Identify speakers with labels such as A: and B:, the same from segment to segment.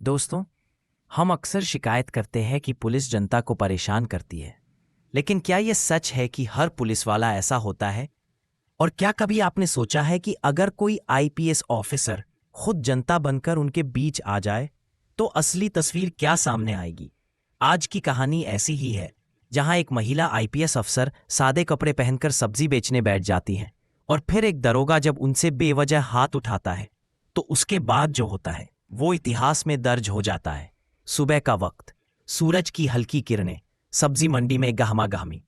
A: दोस्तों, हम अक्सर शिकायत करते हैं कि पुलिस जनता को परेशान करती है। लेकिन क्या यह सच है कि हर पुलिस वाला ऐसा होता है? और क्या कभी आपने सोचा है कि अगर कोई आईपीएस ऑफिसर खुद जनता बनकर उनके बीच आ जाए तो असली तस्वीर क्या सामने आएगी? आज की कहानी ऐसी ही है, जहां एक महिला आईपीएस अफसर सादे कपड़े पहनकर सब्जी बेचने बैठ जाती है और फिर एक दरोगा जब उनसे बेवजह हाथ उठाता है तो उसके बाद जो होता है वो इतिहास में दर्ज हो जाता है। सुबह का वक्त, सूरज की हल्की किरणें, सब्जी मंडी में गहमागहमी,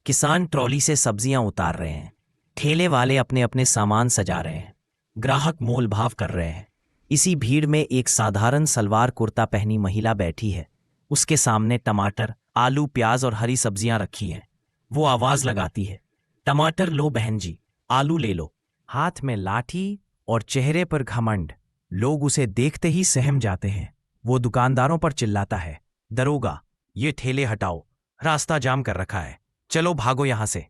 A: किसान ट्रॉली से सब्जियां उतार रहे हैं, ठेले वाले अपने अपने सामान सजा रहे हैं, ग्राहक मोल भाव कर रहे हैं। इसी भीड़ में एक साधारण सलवार कुर्ता पहनी महिला बैठी है। उसके सामने टमाटर, आलू, प्याज और हरी सब्जियां रखी हैं। वो आवाज लगाती है, टमाटर लो बहन जी, आलू ले लो। हाथ में लाठी और चेहरे पर घमंड। लोग उसे देखते ही सहम जाते हैं। वो दुकानदारों पर चिल्लाता है, दरोगा, ये ठेले हटाओ, रास्ता जाम कर रखा है, चलो भागो यहां से।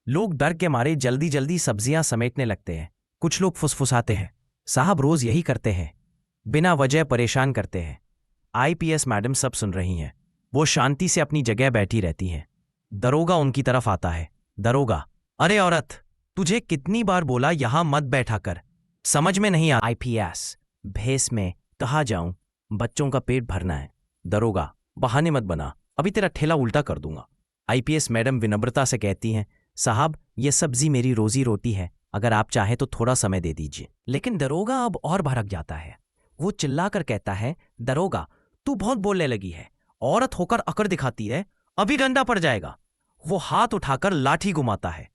A: लोग डर के मारे जल्दी जल्दी सब्जियां समेटने लगते हैं। कुछ लोग फुसफुसाते हैं, साहब रोज यही करते हैं, बिना वजह परेशान करते हैं। आईपीएस मैडम सब सुन रही हैं। वो शांति से अपनी जगह बैठी रहती हैं। दरोगा उनकी तरफ आता है, दरोगा, अरे औरत, तुझे कितनी बार बोला यहां मत बैठा कर, समझ में नहीं आ? आईपीएस, भेस में कहाँ जाऊं, बच्चों का पेट भरना है। दरोगा, बहाने मत बना, अभी तेरा ठेला उल्टा कर दूंगा। आईपीएस मैडम विनम्रता से कहती हैं, साहब ये सब्जी मेरी रोजी रोटी है, अगर आप चाहें तो थोड़ा समय दे दीजिए। लेकिन दरोगा अब और भड़क जाता है। वो चिल्लाकर कहता है, दरोगा, तू बहुत बोलने लगी है, औरत होकर अकड़ दिखाती है, अभी डंडा पड़ जाएगा। वो हाथ उठाकर लाठी घुमाता है।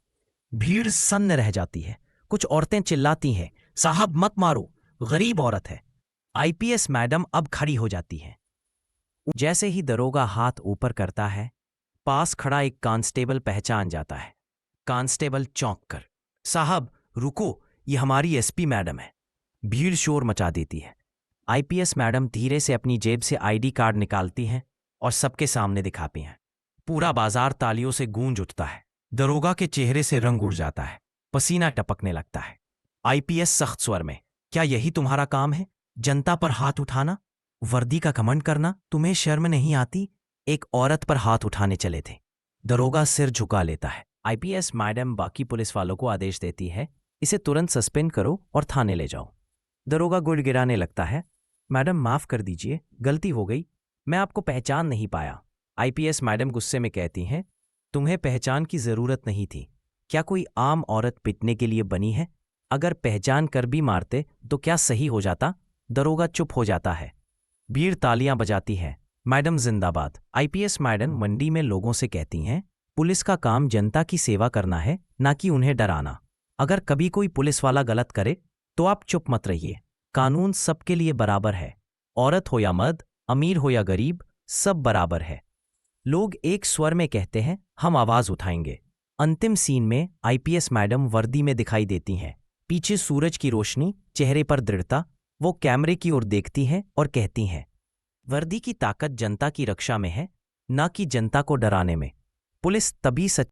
A: भीड़ सन्न रह जाती है। कुछ औरतें चिल्लाती हैं, साहब मत मारो, गरीब औरत है। आईपीएस मैडम अब खड़ी हो जाती है। जैसे ही दरोगा हाथ ऊपर करता है, पास खड़ा एक कांस्टेबल पहचान जाता है। कांस्टेबल चौंक कर, साहब रुको, ये हमारी एसपी मैडम है। भीड़ शोर मचा देती है। आईपीएस मैडम धीरे से अपनी जेब से आईडी कार्ड निकालती हैं और सबके सामने दिखाती हैं। पूरा बाजार तालियों से गूंज उठता है। दरोगा के चेहरे से रंग उड़ जाता है, पसीना टपकने लगता है। आईपीएस सख्त स्वर में, क्या यही तुम्हारा काम है, जनता पर हाथ उठाना, वर्दी का घमंड करना? तुम्हें शर्म नहीं आती? एक औरत पर हाथ उठाने चले थे। दरोगा सिर झुका लेता है। आईपीएस मैडम बाकी पुलिस वालों को आदेश देती है, इसे तुरंत सस्पेंड करो और थाने ले जाओ। दरोगा गुड़गिड़ाने लगता है, मैडम माफ कर दीजिए, गलती हो गई, मैं आपको पहचान नहीं पाया। आईपीएस मैडम गुस्से में कहती हैं, तुम्हें पहचान की जरूरत नहीं थी। क्या कोई आम औरत पिटने के लिए बनी है? अगर पहचान कर भी मारते तो क्या सही हो जाता? दरोगा चुप हो जाता है। भीड़ तालियां बजाती है, मैडम जिंदाबाद। आईपीएस मैडम मंडी में लोगों से कहती हैं, पुलिस का काम जनता की सेवा करना है, ना कि उन्हें डराना। अगर कभी कोई पुलिस वाला गलत करे तो आप चुप मत रहिए। कानून सबके लिए बराबर है, औरत हो या मर्द, अमीर हो या गरीब, सब बराबर है। लोग एक स्वर में कहते हैं, हम आवाज उठाएंगे। अंतिम सीन में आईपीएस मैडम वर्दी में दिखाई देती हैं। पीछे सूरज की रोशनी, चेहरे पर दृढ़ता। वो कैमरे की ओर देखती हैं और कहती हैं, वर्दी की ताकत जनता की रक्षा में है, ना कि जनता को डराने में। पुलिस तभी सच